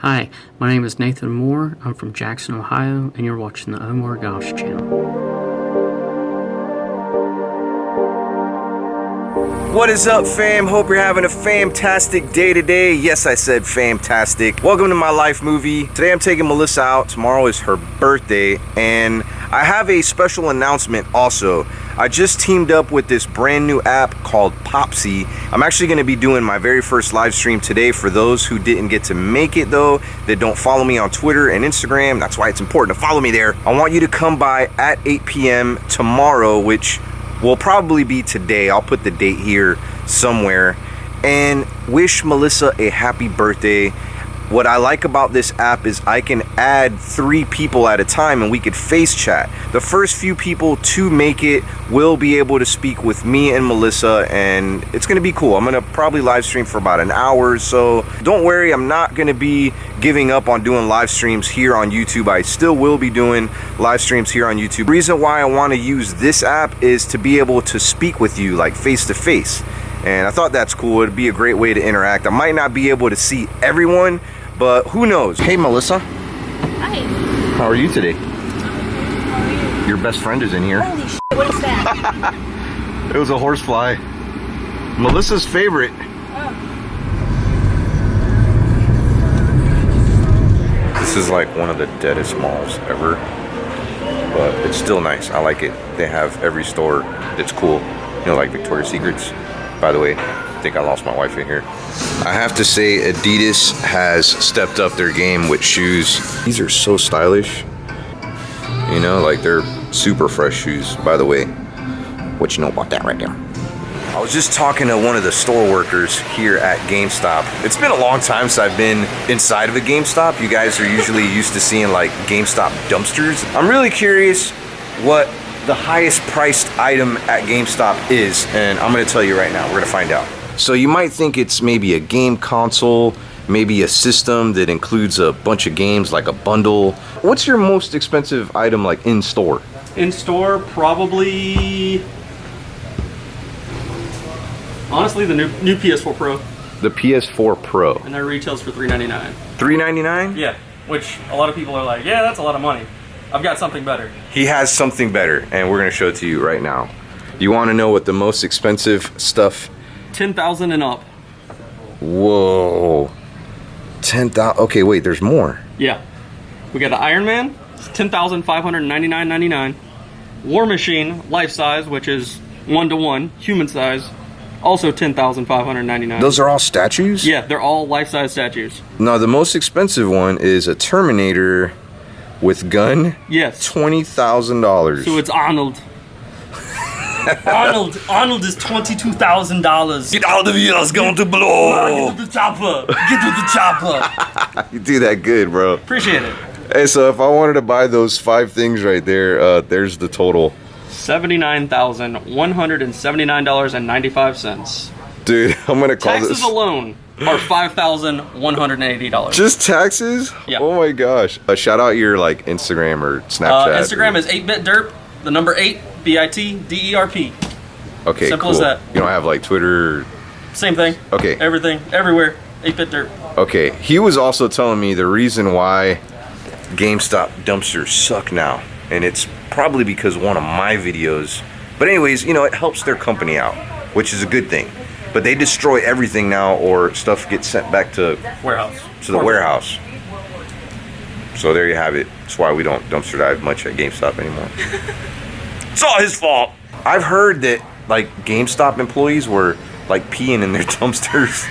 Hi, my name is Nathan Moore. I'm from Jackson, Ohio, and you're watching the Omar Gosh channel. What is up, fam? Hope you're having a fantastic day today. Yes, I said fantastic. Welcome to my life movie. Today I'm taking Melissa out. Tomorrow is her birthday, and I have a special announcement also. I just teamed up with this brand new app called Popsy. I'm actually going to be doing my very first live stream today. For those who didn't get to make it though, that don't follow me on Twitter and Instagram, that's why it's important to follow me there. I want you to come by at 8 p.m. tomorrow, which will probably be today. I'll put the date here somewhere, and wish Melissa a happy birthday. What I like about this app is I can add 3 people at a time and we could face chat. The first few people to make it will be able to speak with me and Melissa, and it's gonna be cool. I'm gonna probably live stream for about an hour or so. Don't worry, I'm not gonna be giving up on doing live streams here on YouTube. I still will be doing live streams here on YouTube. The reason why I wanna use this app is to be able to speak with you like face to face. And I thought that's cool. It'd be a great way to interact. I might not be able to see everyone, but who knows? Hey, Melissa. Hi. How are you today? How are you? Your best friend is in here. Holy shit, what is that? It was a horsefly. Melissa's favorite. Oh. This is like one of the deadest malls ever, but it's still nice. I like it. They have every store that's cool. You know, like Victoria's Secrets. By the way, I think I lost my wife in here. I have to say Adidas has stepped up their game with shoes. These are so stylish. You know, like they're super fresh shoes. By the way, what you know about that right now? I was just talking to one of the store workers here at GameStop. It's been a long time since I've been inside of a GameStop. You guys are usually used to seeing like GameStop dumpsters. I'm really curious what the highest priced item at GameStop is, and I'm gonna tell you right now. We're gonna find out. So you might think it's maybe a game console, maybe a system that includes a bunch of games, like a bundle. What's your most expensive item like in store? In store, probably, honestly, the new PS4 Pro, The PS4 Pro. and that retails for $399. $399? Yeah, which a lot of people are like, yeah, that's a lot of money. I've got something better. He has something better, and we're gonna show it to you right now. You wanna know what the most expensive stuff? 10,000 and up. Whoa. 10,000, okay, wait, there's more. Yeah, we got the Iron Man, $10,599.99. War Machine, life size, which is 1-to-1, human size, also $10,599. Those are all statues? Yeah, they're all life-size statues. Now, the most expensive one is a Terminator with gun. Yes. $20,000. So it's Arnold. Arnold is $22,000. Get out of here, it's going to blow. Get to the chopper. Get to the chopper. You do that good, bro. Appreciate it. Hey, so if I wanted to buy those 5 things right there, there's the total. $79,179.95. Dude, I'm gonna call Taxes this. alone are $5,180. Just taxes? Yeah. Oh my gosh. Shout out your like Instagram or Snapchat. Instagram is 8bitderp, the number 8, BITDERP. Okay, simple cool. as that. You don't have like Twitter? Or... Same thing. Okay. Everything, everywhere. 8bitderp. Okay, he was also telling me the reason why GameStop dumpsters suck now, and it's probably because one of my videos. But anyways, you know, it helps their company out, which is a good thing. But they destroy everything now, or stuff gets sent back to Warehouse. the warehouse. So there you have it. That's why we don't dumpster dive much at GameStop anymore. It's all his fault. I've heard that like GameStop employees were like peeing in their dumpsters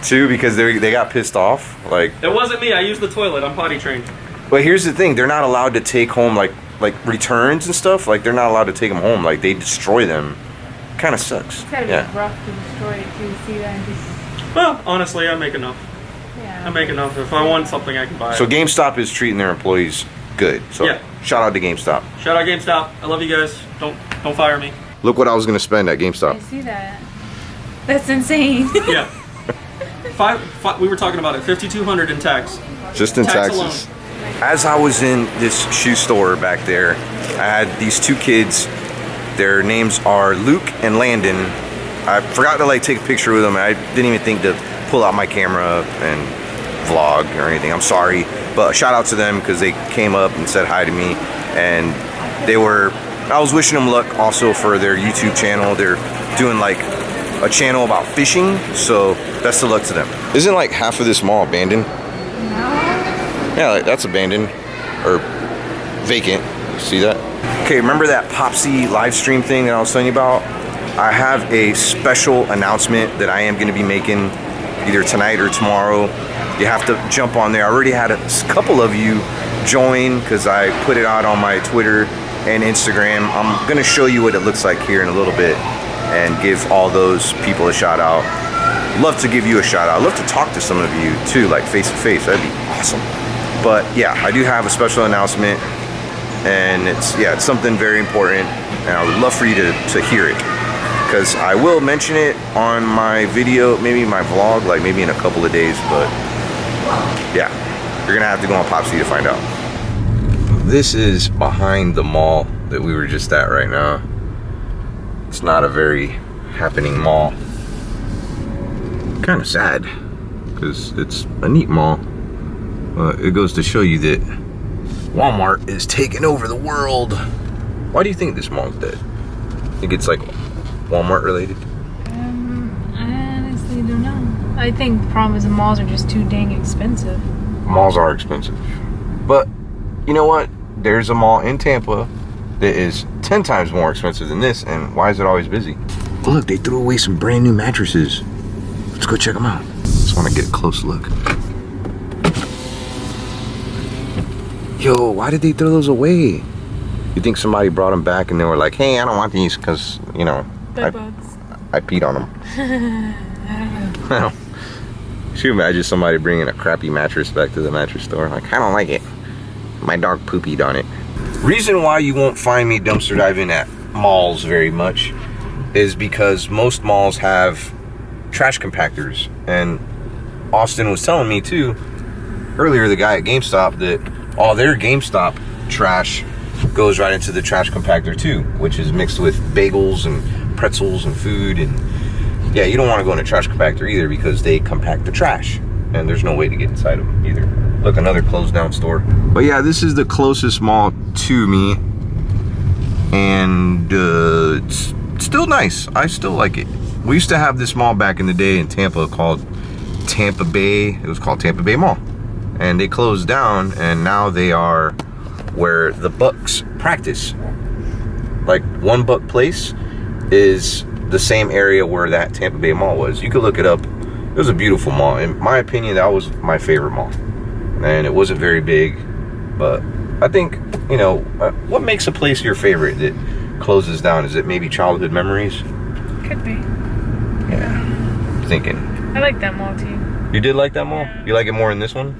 too because they got pissed off. Like, It wasn't me. I used the toilet. I'm potty trained. but here's the thing: they're not allowed to take home like returns and stuff. Like they're not allowed to take them home. Like they destroy them. Kind of sucks. It's gotta be Yeah. rough to destroy it to see that and just, Well, honestly, I make enough. yeah. I make enough. If I want something, I can buy it. So GameStop is treating their employees good. So Yeah. shout out to GameStop. Shout out GameStop. I love you guys. Don't fire me. Look what I was gonna spend at GameStop. I see that. That's insane. Yeah. We were talking about it. $5,200 in tax. Just in Tax taxes. As I was in this shoe store back there, I had these 2 kids. Their names are Luke and Landon. I forgot to like take a picture with them. I didn't even think to pull out my camera and vlog or anything. I'm sorry, but shout out to them because they came up and said hi to me, and I was wishing them luck also for their YouTube channel. They're doing like a channel about fishing, so best of luck to them. Isn't like half of this mall abandoned? No. Yeah, like, that's abandoned or vacant. See that? Okay, remember that Popsy live stream thing that I was telling you about? I have a special announcement that I am going to be making either tonight or tomorrow. You have to jump on there. I already had a couple of you join because I put it out on my Twitter and Instagram. I'm going to show you what it looks like here in a little bit and give all those people a shout out. Love to give you a shout out. I'd love to talk to some of you too, like face to face. That'd be awesome. But yeah, I do have a special announcement, and it's something very important, and I would love for you to hear it, because I will mention it on my video, maybe my vlog, like maybe in a couple of days. But yeah, you're gonna have to go on Popsy to find out. This is behind the mall that we were just at right now. It's not a very happening mall. Kind of sad, because it's a neat mall. It goes to show you that Walmart is taking over the world. Why do you think this mall's dead? Think it's like Walmart related? I honestly don't know. I think the problem is the malls are just too dang expensive. Malls are expensive. But you know what? There's a mall in Tampa that is 10 times more expensive than this, and why is it always busy? Oh, look, they threw away some brand new mattresses. Let's go check them out. Just want to get a close look. Yo, why did they throw those away? You think somebody brought them back and they were like, hey, I don't want these because, you know, I peed on them. I don't know. Should you imagine somebody bringing a crappy mattress back to the mattress store? Like, I don't like it. My dog poopied on it. Reason why you won't find me dumpster diving at malls very much is because most malls have trash compactors. And Austin was telling me too, earlier, the guy at GameStop, that all their GameStop trash goes right into the trash compactor too, which is mixed with bagels and pretzels and food. And yeah, you don't want to go in a trash compactor either because they compact the trash and there's no way to get inside them either. Look, another closed down store. But yeah, this is the closest mall to me, and it's still nice. I still like it. We used to have this mall back in the day in Tampa called Tampa Bay. It was called Tampa Bay Mall, and they closed down, and now they are where the Bucks practice. Like, One Buck Place is the same area where that Tampa Bay Mall was. You could look it up. It was a beautiful mall. In my opinion, that was my favorite mall. And it wasn't very big, but I think, you know, what makes a place your favorite that closes down? Is it maybe childhood memories? Could be. Yeah. I'm thinking. I like that mall too. You did like that mall? Yeah. You like it more than this one?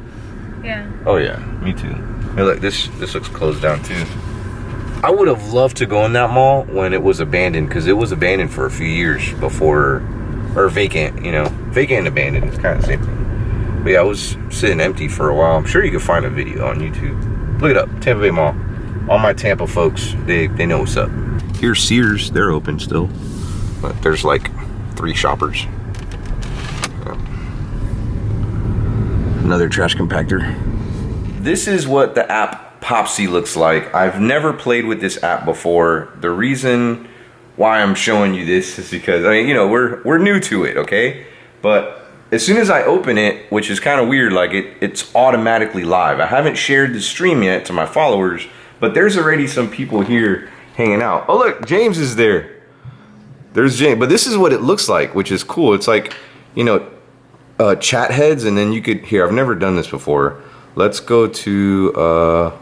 Yeah. Oh yeah, me too. Hey, look, this looks closed down too. I would have loved to go in that mall when it was abandoned, because it was abandoned for a few years before, or vacant, you know. Vacant and abandoned, it's kind of the same thing. But yeah, I was sitting empty for a while. I'm sure you can find a video on YouTube. Look it up, Tampa Bay Mall. All my Tampa folks, they know what's up. Here's Sears, they're open still. But there's like 3 shoppers. Yeah. Another trash compactor. This is what the app Popsy looks like. I've never played with this app before. The reason why I'm showing you this is because, I mean, you know, we're new to it, okay? But as soon as I open it, which is kind of weird, like it's automatically live. I haven't shared the stream yet to my followers, but there's already some people here hanging out. Oh look, James is there. There's James, but this is what it looks like, which is cool. It's like, you know, chat heads, and then you could, here, I've never done this before. Let's go to,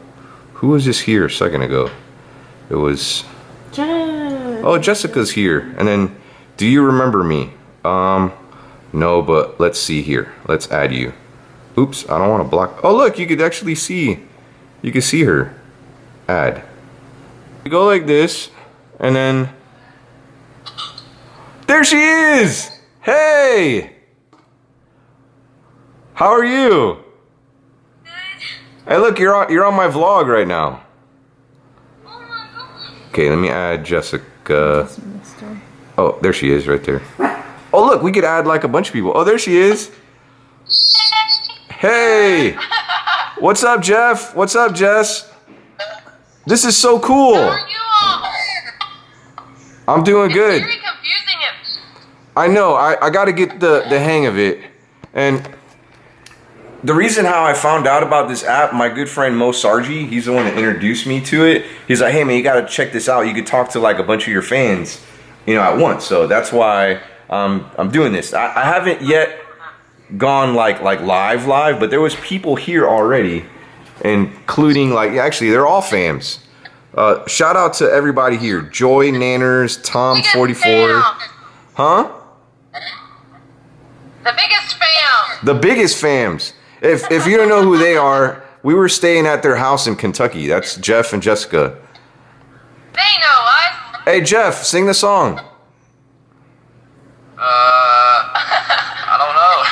who was just here a second ago? It was, oh, Jessica's here. And then, do you remember me? No, but let's see here. Let's add you. Oops, I don't want to block. Oh, look, you could actually see. You can see her. Add. You go like this, and then there she is. Hey. How are you? Good. Hey, look, you're on my vlog right now. Oh my God. Okay, let me add Jessica. Oh, there she is right there. Oh, look, we could add like a bunch of people. Oh, there she is. Hey, Hey! What's up, Jeff? What's up, Jess? This is so cool. How are you all? I'm doing good. It's very confusing it. I know. I got to get the hang of it. And the reason how I found out about this app, my good friend Mo Sargi, he's the one that introduced me to it. He's like, hey man, you got to check this out. You could talk to like a bunch of your fans, you know, at once. So that's why I'm doing this. I haven't yet gone like live, but there was people here already, including like, actually they're all fams. Shout out to everybody here. Joy Nanners, Tom 44. Huh? The biggest fam. The biggest fams. If you don't know who they are, we were staying at their house in Kentucky. That's Jeff and Jessica. They know us. Hey Jeff, sing the song. I don't know.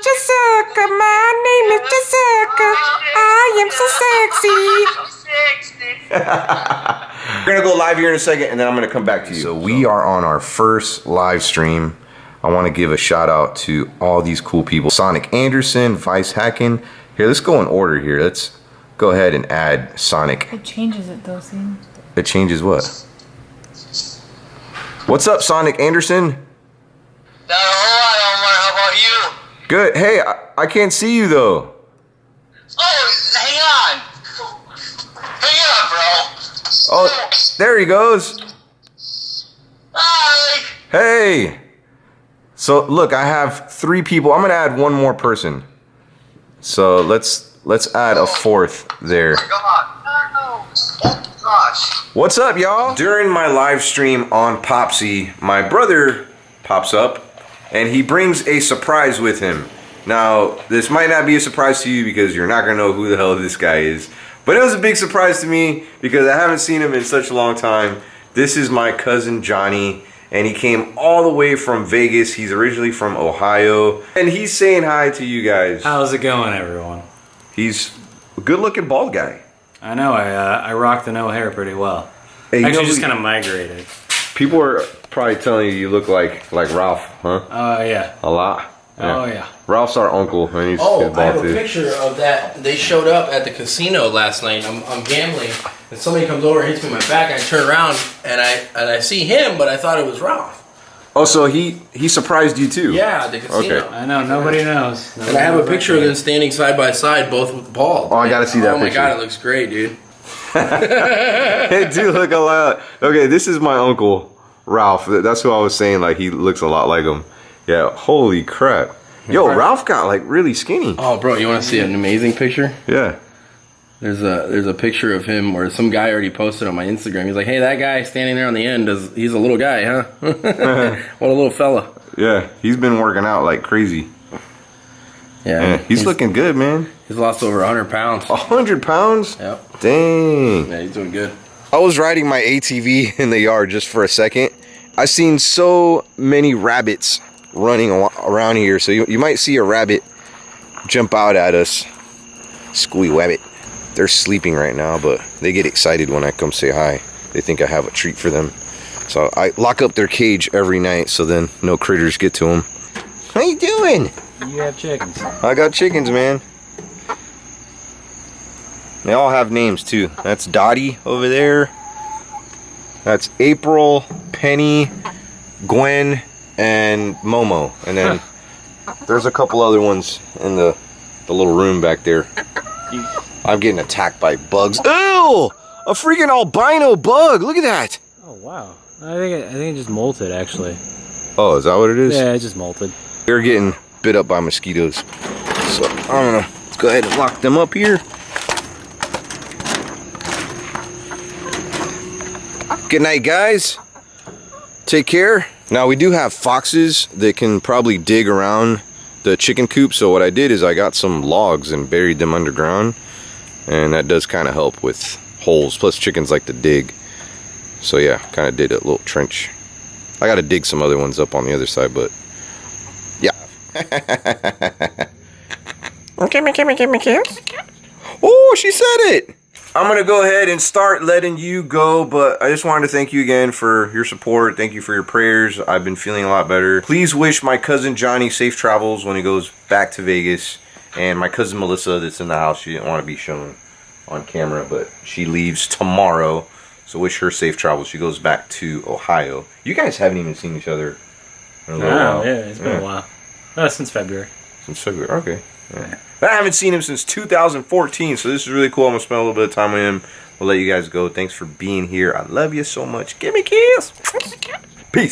Jessica, my name is Jessica. I am so sexy. We're gonna go live here in a second, and then I'm gonna come back to you. So we are on our first live stream. I want to give a shout out to all these cool people. Sonic Anderson, Vice Hacking. Here, let's go in order here. Let's go ahead and add Sonic. It changes it though, see? It changes what? What's up, Sonic Anderson? Not a whole lot, Omar. How about you? Good. Hey, I can't see you though. Oh, hang on. Hang on, bro. Oh, there he goes. Hi. Hey. So look, I have 3 people. I'm gonna add one more person. So let's add a 4th there. God. Oh, gosh. What's up, y'all? During my live stream on Popsy, my brother pops up and he brings a surprise with him. Now, this might not be a surprise to you because you're not gonna know who the hell this guy is. But it was a big surprise to me because I haven't seen him in such a long time. This is my cousin Johnny. And he came all the way from Vegas. He's originally from Ohio. And he's saying hi to you guys. How's it going, everyone? He's a good-looking bald guy. I know, I rock the no hair pretty well. Hey, Actually, just kind of migrated. People are probably telling you look like Ralph, huh? Oh, yeah. A lot. Oh, yeah. Ralph's our uncle, and he's Oh, bald I have a too. picture of that. They showed up at the casino last night. I'm gambling, and somebody comes over, hits me in my back. I turn around and I see him, but I thought it was Ralph. Oh, so he surprised you too? Yeah, at the casino. Okay. I know, nobody knows. And I have a picture of them standing side by side, both with bald. Oh, I gotta see that Oh my picture. god, it looks great, dude. They do look a lot. Okay, this is my uncle Ralph. That's who I was saying. Like he looks a lot like him. Yeah. Holy crap. Yo, Ralph got like really skinny. Oh, bro, you want to see an amazing picture? Yeah. There's a picture of him where some guy already posted on my Instagram. He's like, hey, that guy standing there on the end, he's a little guy, huh? What a little fella. Yeah, he's been working out like crazy. Yeah, he's looking good, man. He's lost over 100 pounds. 100 pounds? Yep. Dang. Yeah, he's doing good. I was riding my ATV in the yard just for a second. I seen so many rabbits running around here, so you might see a rabbit jump out at us. Squee wabbit. They're sleeping right now, but they get excited when I come say hi. They think I have a treat for them. So I lock up their cage every night so then no critters get to them. How you doing? You have chickens. I got chickens, man. They all have names too. That's Dottie over there. That's April, Penny, Gwen, and Momo. And then there's a couple other ones in the little room back there. I'm getting attacked by bugs. Ew! A freaking albino bug! Look at that! Oh, wow. I think it just molted, actually. Oh, is that what it is? Yeah, it just molted. They're getting bit up by mosquitoes. So, I don't know. Let's go ahead and lock them up here. Good night, guys. Take care. Now, we do have foxes that can probably dig around the chicken coop. So what I did is I got some logs and buried them underground. And that does kind of help with holes. Plus, chickens like to dig. So yeah, kind of did a little trench. I got to dig some other ones up on the other side, but yeah. Okay, me kiss. Oh, she said it. I'm gonna go ahead and start letting you go, but I just wanted to thank you again for your support. Thank you for your prayers. I've been feeling a lot better. Please wish my cousin Johnny safe travels when he goes back to Vegas, and my cousin Melissa that's in the house. She didn't want to be shown on camera, but she leaves tomorrow, so wish her safe travels. She goes back to Ohio. You guys haven't even seen each other in a little while. Yeah, it's been a while. Since February. Since February, okay. Yeah. But I haven't seen him since 2014, so this is really cool. I'm going to spend a little bit of time with him. We'll let you guys go. Thanks for being here. I love you so much. Give me a kiss. Peace.